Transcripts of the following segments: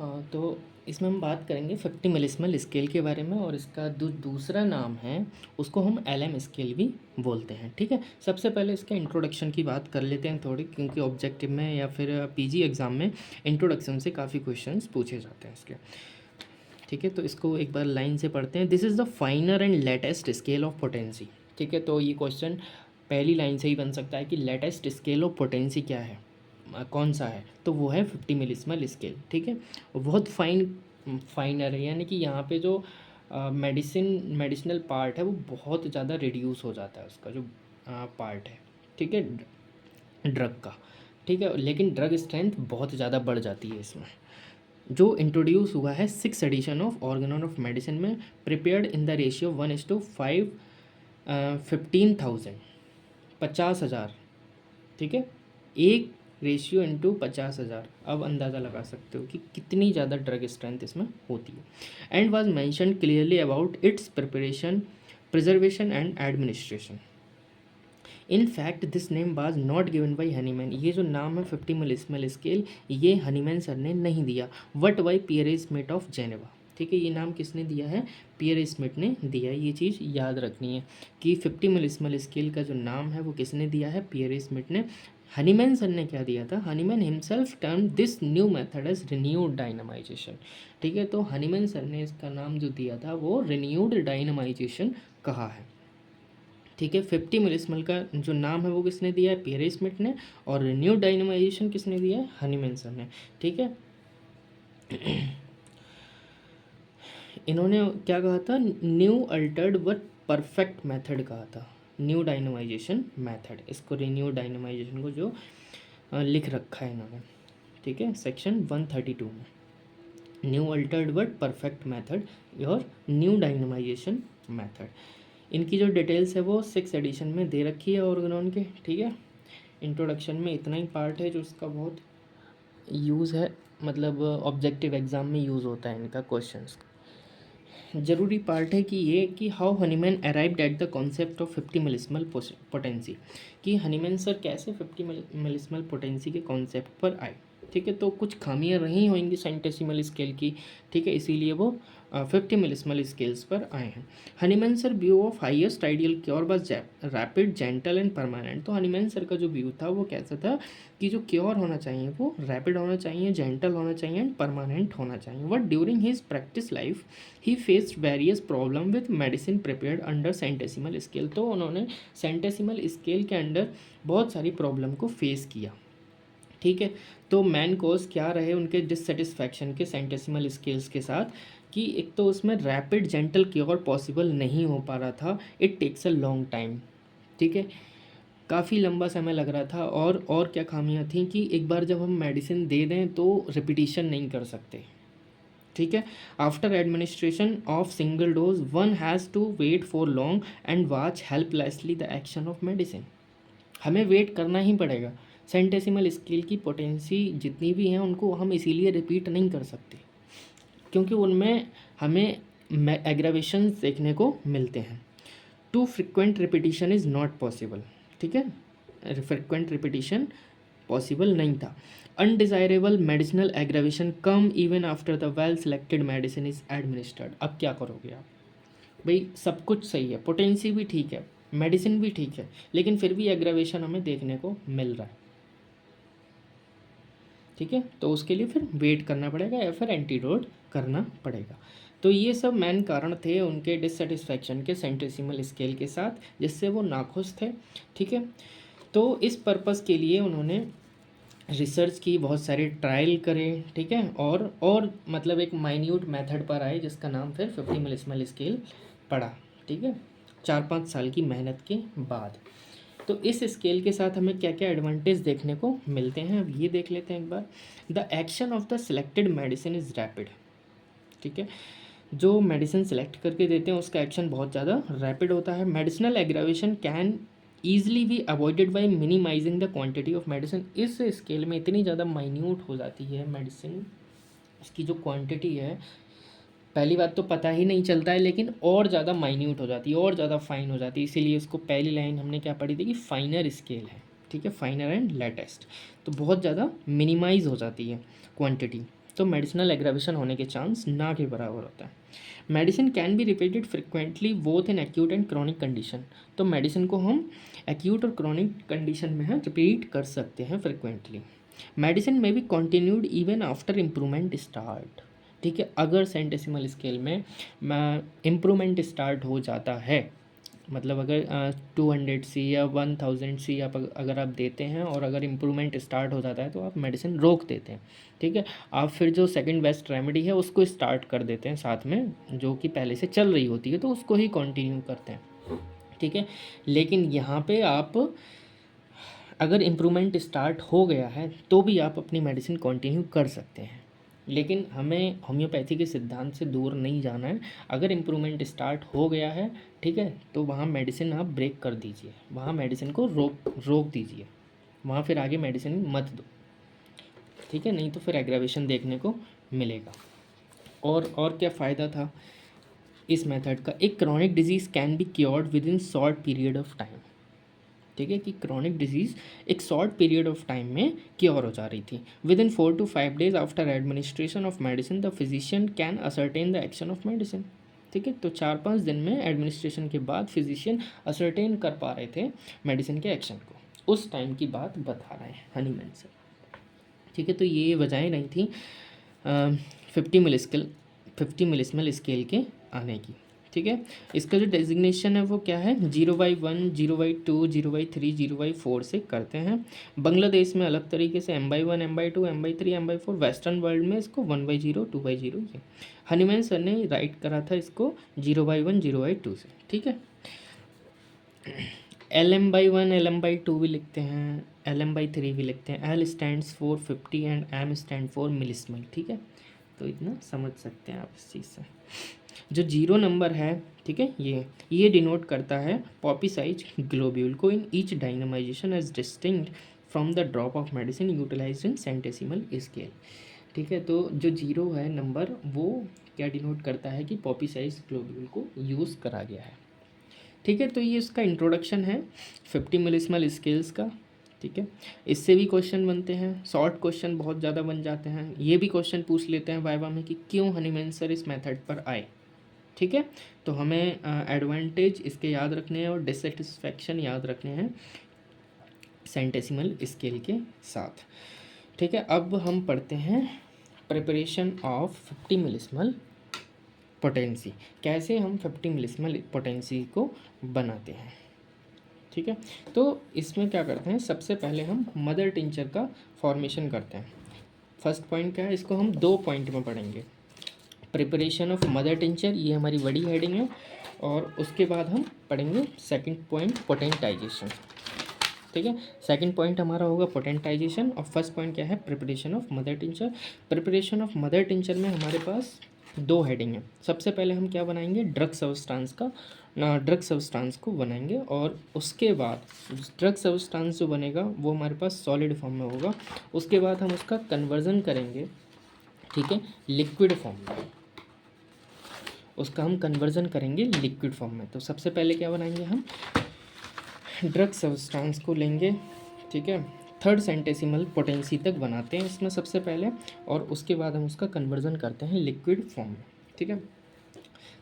तो इसमें हम बात करेंगे 50 मिलिस्मल स्केल के बारे में, और इसका दूसरा नाम है उसको हम LM स्केल भी बोलते हैं। ठीक है, सबसे पहले इसके इंट्रोडक्शन की बात कर लेते हैं थोड़ी, क्योंकि ऑब्जेक्टिव में या फिर PG एग्ज़ाम में इंट्रोडक्शन से काफ़ी क्वेश्चंस पूछे जाते हैं इसके। ठीक है, तो इसको एक बार लाइन से पढ़ते हैं। This is the फाइनर and latest scale of potency. ठीक है, तो ये क्वेश्चन पहली लाइन से ही बन सकता है कि लेटेस्ट स्केल ऑफ पोटेंसी क्या है, कौन सा है, तो वो है 50 मिलिस्मल स्केल। ठीक है, बहुत फाइनर है, यानी कि यहाँ पे जो मेडिसिनल पार्ट है वो बहुत ज़्यादा रिड्यूस हो जाता है, उसका जो पार्ट है। ठीक है, ड्रग का। ठीक है, लेकिन ड्रग स्ट्रेंथ बहुत ज़्यादा बढ़ जाती है इसमें। जो इंट्रोड्यूस हुआ है 6th edition of Organon of medicine में, प्रिपेयर्ड इन द रेशियो 1:5 15,000 50,000। ठीक है, एक रेशियो इंटू 50,000। अब अंदाज़ा लगा सकते हो कि कितनी ज़्यादा ड्रग स्ट्रेंथ इसमें होती है। And was mention clearly about its preparation, preservation and administration. In fact this name was not given by Hahnemann. ये जो नाम है 50 मिलिस्मल स्केल, ये हनीमैन सर ने नहीं दिया, but by Pierre Smith of Geneva. ठीक है, ये नाम किसने दिया है? पियर स्मिथ ने दिया है। ये चीज़ याद रखनी है कि 50 मिलिस्मल स्केल का जो नाम है वो किसने दिया है? पियर स्मिथ ने। हनीमैन सर ने क्या दिया था? Hahnemann himself termed this new method as renewed dynamisation. ठीक है, तो हनीमैन सर ने इसका नाम जो दिया था वो रिन्यूड डायनामाइजेशन कहा है। ठीक है, 50 मिलिस्मल का जो नाम है वो किसने दिया है? पियर स्मिथ ने। और रिन्यू डायनामाइजेशन किसने दिया है? हनीमैन सर ने। ठीक है, इन्होंने क्या कहा था? New Altered but perfect method कहा था, न्यू डायनामाइजेशन मेथड। इसको रिन्यू डायनामाइजेशन को जो लिख रखा है इन्होंने, ठीक है, सेक्शन 132 में, new Altered but perfect method और न्यू डायनामाइजेशन मेथड। इनकी जो डिटेल्स है वो 6th एडिशन में दे रखी है ऑर्गेनॉन के। ठीक है, इंट्रोडक्शन में इतना ही पार्ट है जो इसका बहुत यूज़ है, मतलब ऑब्जेक्टिव एग्ज़ाम में यूज़ होता है इनका क्वेश्चंस। ज़रूरी पार्ट है कि ये कि how Hahnemann arrived at the concept of 50 millesimal potency, कि हनीमैन सर कैसे 50 मिलिस्मल पोटेंसी के कॉन्सेप्ट पर आए। ठीक है, तो कुछ खामियां रही होंगी सेंटेसिमल स्केल की। ठीक है, इसीलिए वो 50 मिलिस्मल स्केल्स पर आए हैं। Hahnemann sir view of highest ideal cure बस रैपिड, जेंटल एंड परमानेंट। तो हनीमैन सर का जो व्यू था वो कैसा था कि जो क्योर होना चाहिए वो रैपिड होना चाहिए, जेंटल होना चाहिए एंड परमानेंट होना चाहिए। But during his practice life he faced various problem with medicine prepared under centesimal scale. तो उन्होंने सेंटेसिमल स्केल के अंडर बहुत सारी प्रॉब्लम को फेस किया। ठीक है, तो मेन कॉज क्या रहे उनके डिससेटिस्फैक्शन के सेंटेसिमल स्केल्स के साथ, कि एक तो उसमें रैपिड जेंटल क्योर पॉसिबल नहीं हो पा रहा था, it takes a long time. ठीक है, काफ़ी लंबा समय लग रहा था। और क्या खामियां थी कि एक बार जब हम मेडिसिन दे दें तो रिपीटिशन नहीं कर सकते। ठीक है, after administration of single dose one has to wait for long and watch helplessly the action of medicine. हमें वेट करना ही पड़ेगा। सेंटेसिमल स्केल की पोटेंसी जितनी भी हैं उनको हम इसीलिए रिपीट नहीं कर सकते, क्योंकि उनमें हमें एग्रावेशन देखने को मिलते हैं। Too frequent repetition is not possible. ठीक है, फ्रिक्वेंट रिपीटिशन पॉसिबल नहीं था। Undesirable medicinal aggravation come even after the well selected medicine is administered. अब क्या करोगे आप? भाई सब कुछ सही है, पोटेंसी भी ठीक है, मेडिसिन भी ठीक है, लेकिन फिर भी एग्रावेशन हमें देखने को मिल रहा है। ठीक है, तो उसके लिए फिर वेट करना पड़ेगा या फिर एंटीडोट करना पड़ेगा। तो ये सब मेन कारण थे उनके डिससेटिस्फैक्शन के सेंटेसिमल स्केल के साथ, जिससे वो नाखुश थे। ठीक है, तो इस पर्पज़ के लिए उन्होंने रिसर्च की, बहुत सारे ट्रायल करे। ठीक है, और मतलब एक माइन्यूट मेथड पर आए जिसका नाम फिर 50 मिलिस्मल स्केल पड़ा। ठीक है, 4-5 साल की मेहनत के बाद। तो इस स्केल के साथ हमें क्या क्या एडवांटेज देखने को मिलते हैं, अब ये देख लेते हैं एक बार। The action of the selected medicine is rapid. ठीक है, जो मेडिसिन सेलेक्ट करके देते हैं उसका एक्शन बहुत ज़्यादा रैपिड होता है। Medicinal aggravation can easily be avoided by minimising the quantity of medicine. इस स्केल में इतनी ज़्यादा माइन्यूट हो जाती है मेडिसिन, इसकी जो क्वांटिटी है, पहली बात तो पता ही नहीं चलता है, लेकिन और ज़्यादा माइन्यूट हो जाती है, और ज़्यादा फाइन हो जाती है। इसीलिए इसको पहली लाइन हमने क्या पढ़ी थी कि फाइनर स्केल है। ठीक है, फाइनर एंड लेटेस्ट, तो बहुत ज़्यादा मिनिमाइज हो जाती है क्वांटिटी। तो मेडिसिनल एग्रावेशन होने के चांस ना के बराबर होता है। Medicine can be repeated frequently both in acute and chronic condition. तो मेडिसिन को हम एक्यूट और क्रॉनिक कंडीशन में रिपीट कर सकते हैं फ्रिक्वेंटली। मेडिसिन में भी continued even after improvement start. ठीक है, अगर सेंटेसिमल स्केल में इम्प्रूवमेंट स्टार्ट हो जाता है, मतलब अगर 200 या 1000 आप अगर आप देते हैं और अगर इम्प्रूवमेंट स्टार्ट हो जाता है तो आप मेडिसिन रोक देते हैं। ठीक है, आप फिर जो सेकंड बेस्ट रेमेडी है उसको स्टार्ट कर देते हैं साथ में, जो कि पहले से चल रही होती है तो उसको ही कंटिन्यू करते हैं। ठीक है, लेकिन यहाँ पे आप अगर इम्प्रूवमेंट स्टार्ट हो गया है तो भी आप अपनी मेडिसिन कंटिन्यू कर सकते हैं, लेकिन हमें होम्योपैथी के सिद्धांत से दूर नहीं जाना है। अगर इम्प्रूवमेंट स्टार्ट हो गया है, ठीक है, तो वहाँ मेडिसिन आप ब्रेक कर दीजिए, वहाँ मेडिसिन को रोक दीजिए, वहाँ फिर आगे मेडिसिन मत दो। ठीक है, नहीं तो फिर एग्रावेशन देखने को मिलेगा। और क्या फ़ायदा था इस मेथड का? एक chronic disease can be cured with in short period of time. ठीक है, कि क्रॉनिक डिजीज़ एक शॉर्ट पीरियड ऑफ टाइम में क्योर हो जा रही थी। With in 4 to 5 days after administration of medicine the physician can ascertain the action of medicine. ठीक है, तो 4-5 दिन में एडमिनिस्ट्रेशन के बाद फिजिशियन असर्टेन कर पा रहे थे मेडिसिन के एक्शन को। उस टाइम की बात बता रहे हैं हनीमैन सर। ठीक है, तो ये वजहें नहीं थी 50 मिलिस्मल स्केल के आने की। ठीक है, इसका जो डेजिग्नेशन है वो क्या है? 0/1, 0/2, 0/3, 0/4 से करते हैं। बांग्लादेश में अलग तरीके से M/1, M/2, M/3, M/4। Western world में इसको 1/0, 2/0 ये हनीमैन सर ने राइट करा था इसको 0/1, 0/2 से। ठीक है, LM/1, LM/2 भी लिखते हैं, LM/3 भी लिखते हैं। L stands for 50 and M stand for millesimal. ठीक है, तो इतना समझ सकते हैं आप इस चीज़ से। जो 0 नंबर है, ठीक है, ये डिनोट करता है पॉपी साइज ग्लोब्यूल को in each dynamisation as distinct from the drop of medicine utilised in centesimal scale. ठीक है, तो जो 0 है नंबर वो क्या डिनोट करता है कि पॉपी साइज ग्लोब्यूल को यूज़ करा गया है। ठीक है, तो ये इसका इंट्रोडक्शन है 50 मिलिस्मल स्केल्स का। ठीक है, इससे भी क्वेश्चन बनते हैं, शॉर्ट क्वेश्चन बहुत ज़्यादा बन जाते हैं। ये भी क्वेश्चन पूछ लेते हैं वाइवा में कि क्यों हनीमैन सर इस मेथड पर आए। ठीक है, तो हमें एडवांटेज इसके याद रखने हैं और डिससेटिस्फैक्शन याद रखने हैं सेंटेसिमल स्केल के साथ। ठीक है, अब हम पढ़ते हैं प्रिपरेशन ऑफ 50 मिलिस्मल पोटेंसी, कैसे हम 50 मिलिस्मल पोटेंसी को बनाते हैं। ठीक है, तो इसमें क्या करते हैं, सबसे पहले हम मदर टिंचर का फॉर्मेशन करते हैं। फर्स्ट पॉइंट क्या है, इसको हम 2 पॉइंट में पढ़ेंगे। प्रिपरेशन ऑफ मदर टिंचर, ये हमारी बड़ी हेडिंग है, और उसके बाद हम पढ़ेंगे सेकंड पॉइंट पोटेंटाइजेशन। ठीक है, सेकंड पॉइंट हमारा होगा पोटेंटाइजेशन और फर्स्ट पॉइंट क्या है, preparation of mother tincture. Preparation of mother tincture में हमारे पास 2 हेडिंग है। सबसे पहले हम क्या बनाएंगे, ड्रग सब्सटेंस को बनाएंगे, और उसके बाद ड्रग सब्सटेंस जो बनेगा वो हमारे पास सॉलिड फॉर्म में होगा। उसके बाद हम उसका कन्वर्जन करेंगे, ठीक है, लिक्विड फॉर्म में। उसका हम कन्वर्जन करेंगे लिक्विड फॉर्म में। तो सबसे पहले क्या बनाएंगे, हम ड्रग सब्सटेंस को लेंगे, ठीक है, 3rd सेंटेसिमल पोटेंसी तक बनाते हैं इसमें सबसे पहले, और उसके बाद हम उसका कन्वर्जन करते हैं लिक्विड फॉर्म में। ठीक है,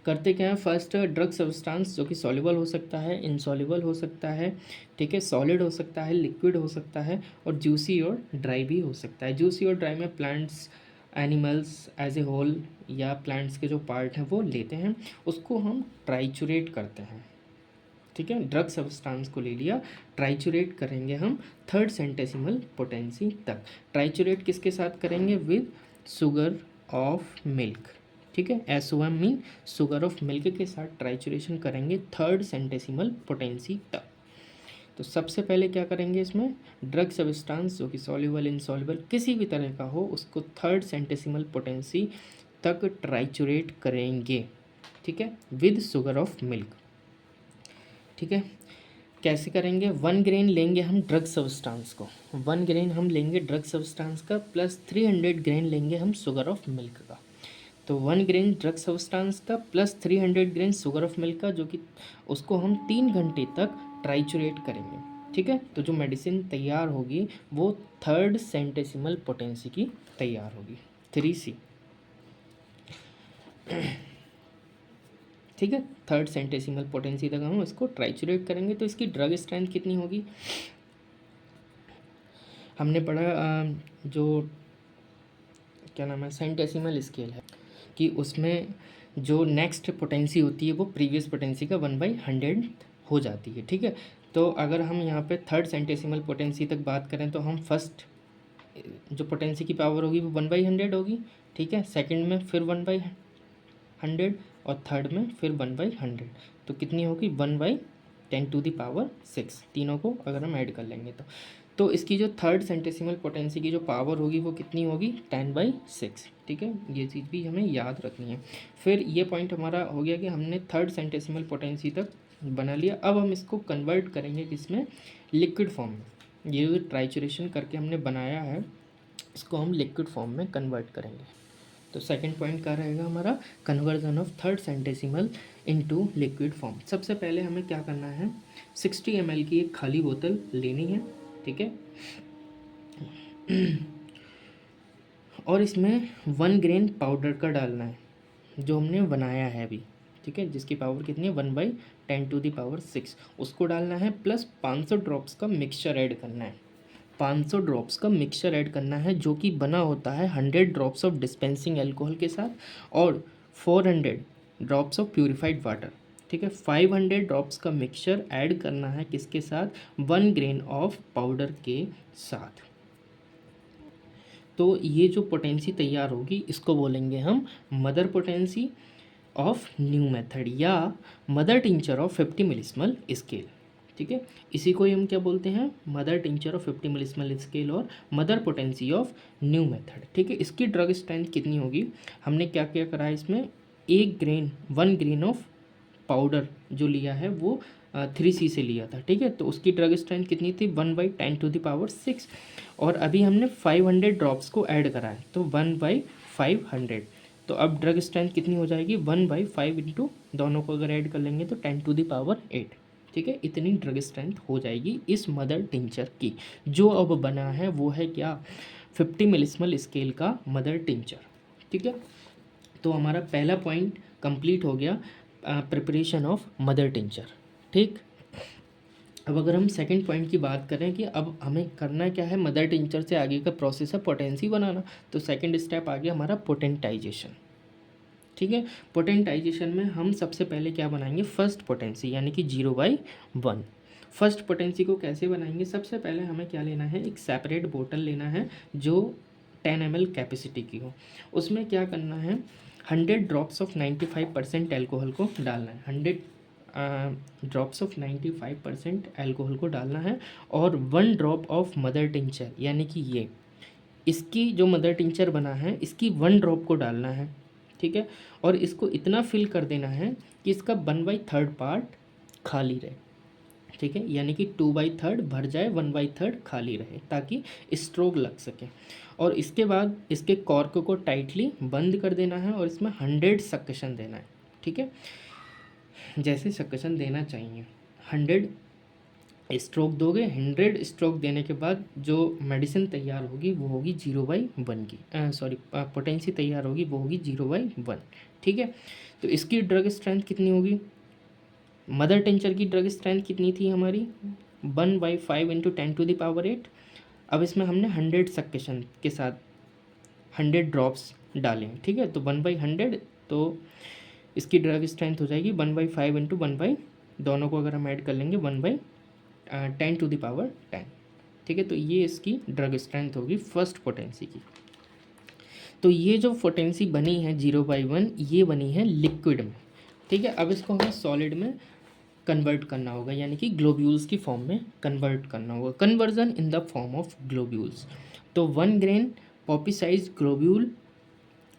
करते क्या है, फर्स्ट ड्रग सब्सटेंस जो कि सॉल्युबल हो सकता है, इनसॉल्युबल हो सकता है, ठीक है, सॉलिड हो सकता है, लिक्विड हो सकता है, और जूसी और ड्राई भी हो सकता है। जूसी और ड्राई में plants, animals as a whole या प्लांट्स के जो पार्ट हैं वो लेते हैं, उसको हम ट्राइचुरेट करते हैं। ठीक है, ड्रग सब्सटेंस को ले लिया, ट्राइचुरेट करेंगे हम 3rd सेंटेसिमल पोटेंसी तक। ट्राइचुरेट किसके साथ करेंगे, विद शुगर ऑफ मिल्क। ठीक है, SOM mean sugar of milk के साथ ट्राइचुरेशन करेंगे 3rd सेंटेसिमल पोटेंसी तक। तो सबसे पहले क्या करेंगे, इसमें ड्रग सब्सटेंस जो कि सॉल्युबल, इनसॉल्युबल किसी भी तरह का हो, उसको 3rd सेंटेसिमल पोटेंसी तक ट्राइचुरेट करेंगे। ठीक है, विद शुगर ऑफ मिल्क। ठीक है, कैसे करेंगे, 1 ग्रेन लेंगे हम ड्रग सब्सटेंस को, 1 ग्रेन हम लेंगे ड्रग सब्सटेंस का, प्लस 300 ग्रेन लेंगे हम शुगर ऑफ मिल्क का। तो 1 ग्रेन ड्रग सब्सटेंस का plus 300 grain sugar of milk का, जो कि उसको हम 3 घंटे तक ट्राइचुरेट करेंगे। ठीक है, तो जो मेडिसिन तैयार होगी वो 3rd सेंटेसिमल पोटेंसी की तैयार होगी। 3C, ठीक है। थर्ड सेंटेसिमल पोटेंसी तक हम इसको ट्राइचुरेट करेंगे तो इसकी ड्रग स्ट्रेंथ कितनी होगी। हमने पढ़ा जो क्या नाम है सेंटेसिमल स्केल है कि उसमें जो नेक्स्ट पोटेंसी होती है वो प्रीवियस पोटेंसी का 1/100 हो जाती है, ठीक है। तो अगर हम यहाँ पे थर्ड सेंटेसिमल पोटेंसी तक बात करें तो हम फर्स्ट जो पोटेंसी की पावर होगी वो 1/100 होगी, ठीक है। सेकंड में फिर 1/100 और थर्ड में फिर 1/100, तो कितनी होगी 1/10⁶। तीनों को अगर हम ऐड कर लेंगे तो इसकी जो थर्ड सेंटेसिमल पोटेंसी की जो पावर होगी वो कितनी होगी 10/6, ठीक है। ये चीज़ भी हमें याद रखनी है। फिर ये पॉइंट हमारा हो गया कि हमने थर्ड सेंटेसिमल पोटेंसी तक बना लिया। अब हम इसको कन्वर्ट करेंगे किसमें, लिक्विड फॉर्म में। ये जो ट्राइचुरेशन करके हमने बनाया है इसको हम लिक्विड फॉर्म में कन्वर्ट करेंगे। तो सेकंड पॉइंट क्या रहेगा हमारा, conversion of third centesimal into liquid form. सबसे पहले हमें क्या करना है, 60 ml की एक खाली बोतल लेनी है, ठीक है। और इसमें 1 ग्रेन पाउडर का डालना है जो हमने बनाया है अभी, ठीक है, जिसकी पावर कितनी है 1/10⁶, उसको डालना है। प्लस 500 ड्रॉप्स का मिक्सचर ऐड करना है। 500 ड्रॉप्स का मिक्सचर ऐड करना है जो कि बना होता है 100 ड्रॉप्स ऑफ डिस्पेंसिंग एल्कोहल के साथ और 400 ड्रॉप्स ऑफ प्यूरिफाइड वाटर, ठीक है। 500 ड्रॉप्स का मिक्सचर ऐड करना है किसके साथ, 1 ग्रेन ऑफ पाउडर के साथ। तो ये जो पोटेंसी तैयार होगी इसको बोलेंगे हम mother potency of new method या मदर टिंचर ऑफ 50 मिलीस्मल स्केल, ठीक है। इसी को ही हम क्या बोलते हैं, मदर टिंचर ऑफ 50 मिलीस्मल स्केल और mother potency of new method, ठीक है। इसकी ड्रग स्ट्रेंथ कितनी होगी, हमने क्या क्या करा है इसमें, 1 ग्रेन ऑफ पाउडर जो लिया है वो 3C से लिया था, ठीक है। तो उसकी ड्रग स्ट्रेंथ कितनी थी 1/10⁶, और अभी हमने 500 ड्रॉप्स को ऐड करा है तो 1/500। तो अब ड्रग स्ट्रेंथ कितनी हो जाएगी 1/5 इंटू दोनों को अगर ऐड कर लेंगे तो 10⁸, ठीक है। इतनी ड्रग स्ट्रेंथ हो जाएगी इस मदर टिंचर की। जो अब बना है वो है क्या, 50 मिलीस्मल स्केल का मदर टिंचर, ठीक है। तो हमारा पहला पॉइंट कंप्लीट हो गया, प्रिपरेशन ऑफ मदर टिंचर, ठीक। अब अगर हम सेकंड पॉइंट की बात करें कि अब हमें करना क्या है, मदर टिंचर से आगे का प्रोसेस है पोटेंसी बनाना। तो सेकंड स्टेप आ गया हमारा पोटेंटाइजेशन, ठीक है। पोटेंटाइजेशन में हम सबसे पहले क्या बनाएंगे, फर्स्ट पोटेंसी यानी कि 0/1। फर्स्ट पोटेंसी को कैसे बनाएंगे, सबसे पहले हमें क्या लेना है, एक सेपरेट बोतल लेना है जो 10 ml कैपेसिटी की हो। उसमें क्या करना है, 100 ड्रॉप्स ऑफ 95% एल्कोहल को डालना है। 100 ड्रॉप्स ऑफ 95% एल्कोहल को डालना है और 1 ड्रॉप ऑफ मदर टिंचर यानी कि ये इसकी जो मदर टिंचर बना है इसकी 1 ड्रॉप को डालना है, ठीक है। और इसको इतना फिल कर देना है कि इसका 1/3 पार्ट खाली रहे, ठीक है। यानी कि 2/3 भर जाए, 1/3 खाली रहे ताकि स्ट्रोक लग सके। और इसके बाद इसके कॉर्क को टाइटली बंद कर देना है और इसमें 100 सक्शन देना है, ठीक है। जैसे सक्शन देना चाहिए, 100 स्ट्रोक दोगे, 100 स्ट्रोक देने के बाद जो मेडिसिन तैयार होगी वो होगी 0/1 की, पोटेंसी तैयार होगी वो होगी 0/1, ठीक है। तो इसकी ड्रग स्ट्रेंथ कितनी होगी, मदर टिंचर की ड्रग स्ट्रेंथ कितनी थी हमारी 1/5 इंटू 10⁸। अब इसमें हमने 100 सक्शन के साथ 100 ड्रॉप्स डालें, ठीक है। तो 1/100, तो इसकी ड्रग स्ट्रेंथ हो जाएगी 1/5 इंटू 1/, दोनों को अगर हम ऐड कर लेंगे 1/10⁻10, ठीक है। तो ये इसकी ड्रग स्ट्रेंथ होगी फर्स्ट पोटेंसी की। तो ये जो पोटेंसी बनी है 0/1 ये बनी है लिक्विड में, ठीक है। अब इसको हमें सॉलिड में कन्वर्ट करना होगा यानी कि ग्लोब्यूल्स की फॉर्म में कन्वर्ट करना होगा, conversion in the form of globules. तो 1 grain Poppy size globule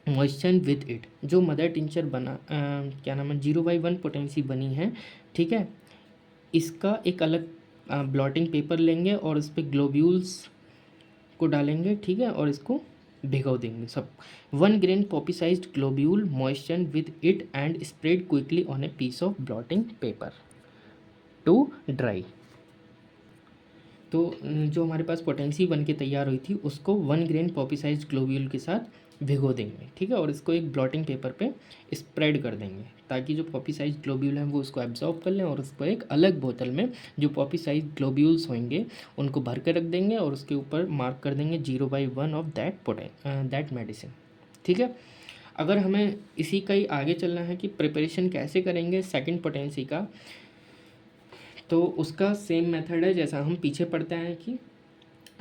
moisture with it, जो मदर टिंचर बना क्या नाम है 0/1 पोटेंसी बनी है, ठीक है। इसका एक अलग ब्लॉटिंग पेपर लेंगे और इस पर ग्लोब्यूल्स को डालेंगे, ठीक है, और इसको भिगो देंगे सब। 1 grain poppy sized globule moisture with it and spread quickly on a piece of blotting paper to dry. तो जो हमारे पास पोटेंसी बन के तैयार हुई थी उसको 1 ग्रेन पॉपी साइज्ड ग्लोब्यूल के साथ भिगो देंगे, ठीक है, और इसको एक ब्लॉटिंग पेपर पे स्प्रेड कर देंगे ताकि जो पॉपी साइज ग्लोब्यूल हैं वो उसको एब्जॉर्ब कर लें, और उसको एक अलग बोतल में जो पॉपी साइज ग्लोब्यूल्स होंगे उनको भर के रख देंगे और उसके ऊपर मार्क कर देंगे 0/1 ऑफ दैट मेडिसिन, ठीक है। अगर हमें इसी का ही आगे चलना है कि प्रिपरेशन कैसे करेंगे सेकंड पोटेंसी का, तो उसका सेम मेथड है जैसा हम पीछे पढ़ते हैं कि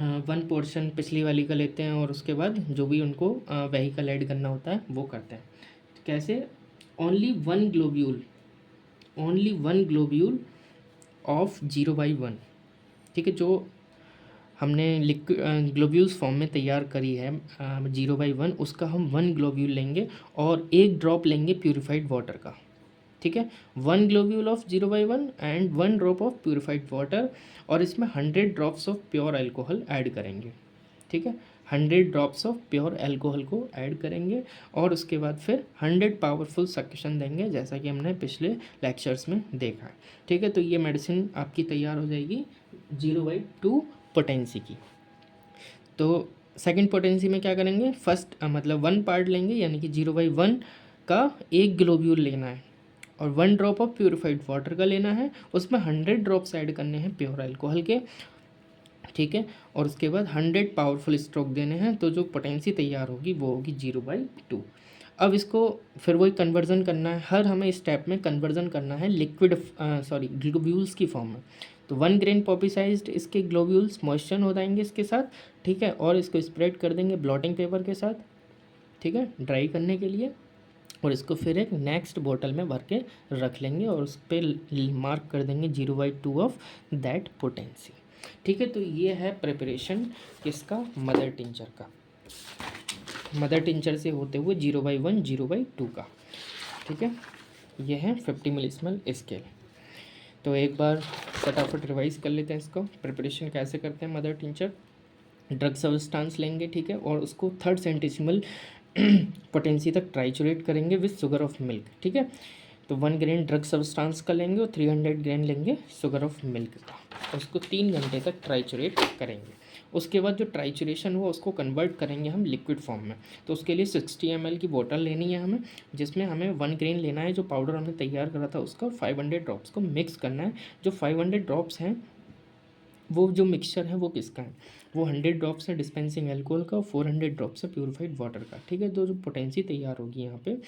1 पोर्शन पिछली वाली का लेते हैं और उसके बाद जो भी उनको वेहिकल ऐड करना होता है वो करते हैं। तो कैसे, ओनली वन ग्लोब्यूल ऑफ 0/1, ठीक है, जो हमने लिक्विड ग्लोब्यूल्स फॉर्म में तैयार करी है 0/1, उसका हम 1 ग्लोब्यूल लेंगे और 1 ड्रॉप लेंगे प्यूरिफाइड वाटर का, ठीक है। 1 globule of 0/1 and 1 drop of purified water, और इसमें 100 drops of pure alcohol add करेंगे, ठीक है। 100 ड्रॉप्स ऑफ प्योर अल्कोहल को ऐड करेंगे और उसके बाद फिर 100 पावरफुल सक्शन देंगे जैसा कि हमने पिछले लेक्चर्स में देखा है, ठीक है। तो ये मेडिसिन आपकी तैयार हो जाएगी 0/2 पोटेंसी की। तो सेकंड पोटेंसी में क्या करेंगे, फर्स्ट मतलब 1 पार्ट लेंगे यानी कि 0/1 का 1 ग्लोब्यूल लेना है और 1 ड्रॉप ऑफ प्यूरिफाइड वाटर का लेना है, उसमें 100 ड्रॉप्स ऐड करने हैं प्योर अल्कोहल के, ठीक है। और उसके बाद 100 पावरफुल स्ट्रोक देने हैं, तो जो पोटेंसी तैयार होगी वो होगी 0/2। अब इसको फिर वही कन्वर्जन करना है, हर हमें स्टेप में कन्वर्जन करना है लिक्विड ग्लोब्यूल्स की फॉर्म में। तो 1 ग्रेन पॉपी साइज्ड इसके ग्लोब्यूल्स मॉइस्चर हो जाएंगे इसके साथ, ठीक है, और इसको स्प्रेड कर देंगे ब्लॉटिंग पेपर के साथ, ठीक है, ड्राई करने के लिए, और इसको फिर एक नेक्स्ट बोतल में भर के रख लेंगे और उस पर मार्क कर देंगे 0/2 ऑफ दैट पोटेंसी, ठीक है। तो ये है प्रिपरेशन किसका, मदर टिंचर का, मदर टिंचर से होते हुए 0/1 0/2 का, ठीक है। ये है 50 मिलीस्मल स्केल। तो एक बार फटाफट रिवाइज कर लेते हैं इसको, प्रिपरेशन कैसे करते हैं मदर टिंचर। ड्रग सब्सटेंस लेंगे, ठीक है, और उसको 3rd सेंटिसिमल पोटेंसी तक ट्राइचुरेट करेंगे विद शुगर ऑफ मिल्क, ठीक है। तो 1 ग्रेन ड्रग सब्सटेंस का लेंगे और 300 ग्रेन लेंगे शुगर ऑफ मिल्क का, उसको 3 घंटे तक ट्राइचुरेट करेंगे। उसके बाद जो ट्राइचुरेशन हुआ उसको कन्वर्ट करेंगे हम लिक्विड फॉर्म में। तो उसके लिए 60 ml की बोतल लेनी है हमें, जिसमें हमें 1 ग्रेन लेना है जो पाउडर हमने तैयार करा था उसका, 500 ड्रॉप्स को मिक्स करना है। जो 500 ड्रॉप्स हैं वो जो मिक्सचर है वो किसका है, वो 100 ड्रॉप्स है डिस्पेंसिंग अल्कोहल का और 400 ड्रॉप्स है प्यूरिफाइड वाटर का, ठीक है। तो जो पोटेंसी तैयार होगी यहाँ पे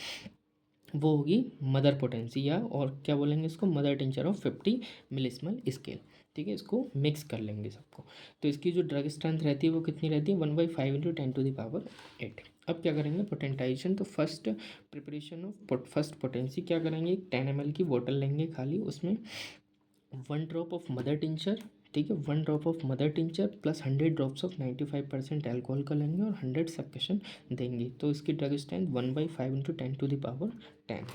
वो होगी मदर पोटेंसी, या और क्या बोलेंगे इसको, मदर टिंचर ऑफ 50 मिलीस्मल स्केल, ठीक है। इसको मिक्स कर लेंगे सबको। तो इसकी जो ड्रग स्ट्रेंथ रहती है वो कितनी रहती है, 1/5 × 10⁸ अब क्या करेंगे पोटेंटाइजेशन। तो first preparation of first potency क्या करेंगे, 10 ml की बोतल लेंगे खाली, उसमें 1 ड्रॉप ऑफ मदर टिंचर, ठीक है, 1 drop of mother tincture plus 100 drops of 95% alcohol का लेंगे और 100 सक्शन देंगे। तो इसकी ड्रग स्ट्रेंथ 1/5 × 10⁻10।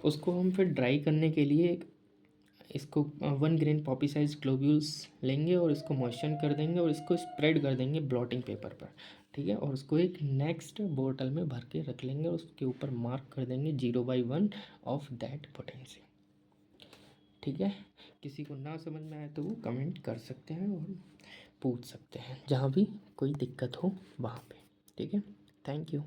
उसको हम फिर ड्राई करने के लिए इसको 1 ग्रेन पॉपी साइज ग्लोब्यूल्स लेंगे और इसको मॉइस्चर कर देंगे और इसको स्प्रेड कर देंगे ब्लॉटिंग पेपर पर, ठीक है, और उसको एक नेक्स्ट बोतल में भर के रख लेंगे और उसके ऊपर मार्क कर देंगे 0/1 ऑफ दैट पोटेंसी, ठीक है। किसी को ना समझ में आए तो वो कमेंट कर सकते हैं और पूछ सकते हैं जहाँ भी कोई दिक्कत हो वहाँ पे, ठीक है। Thank you.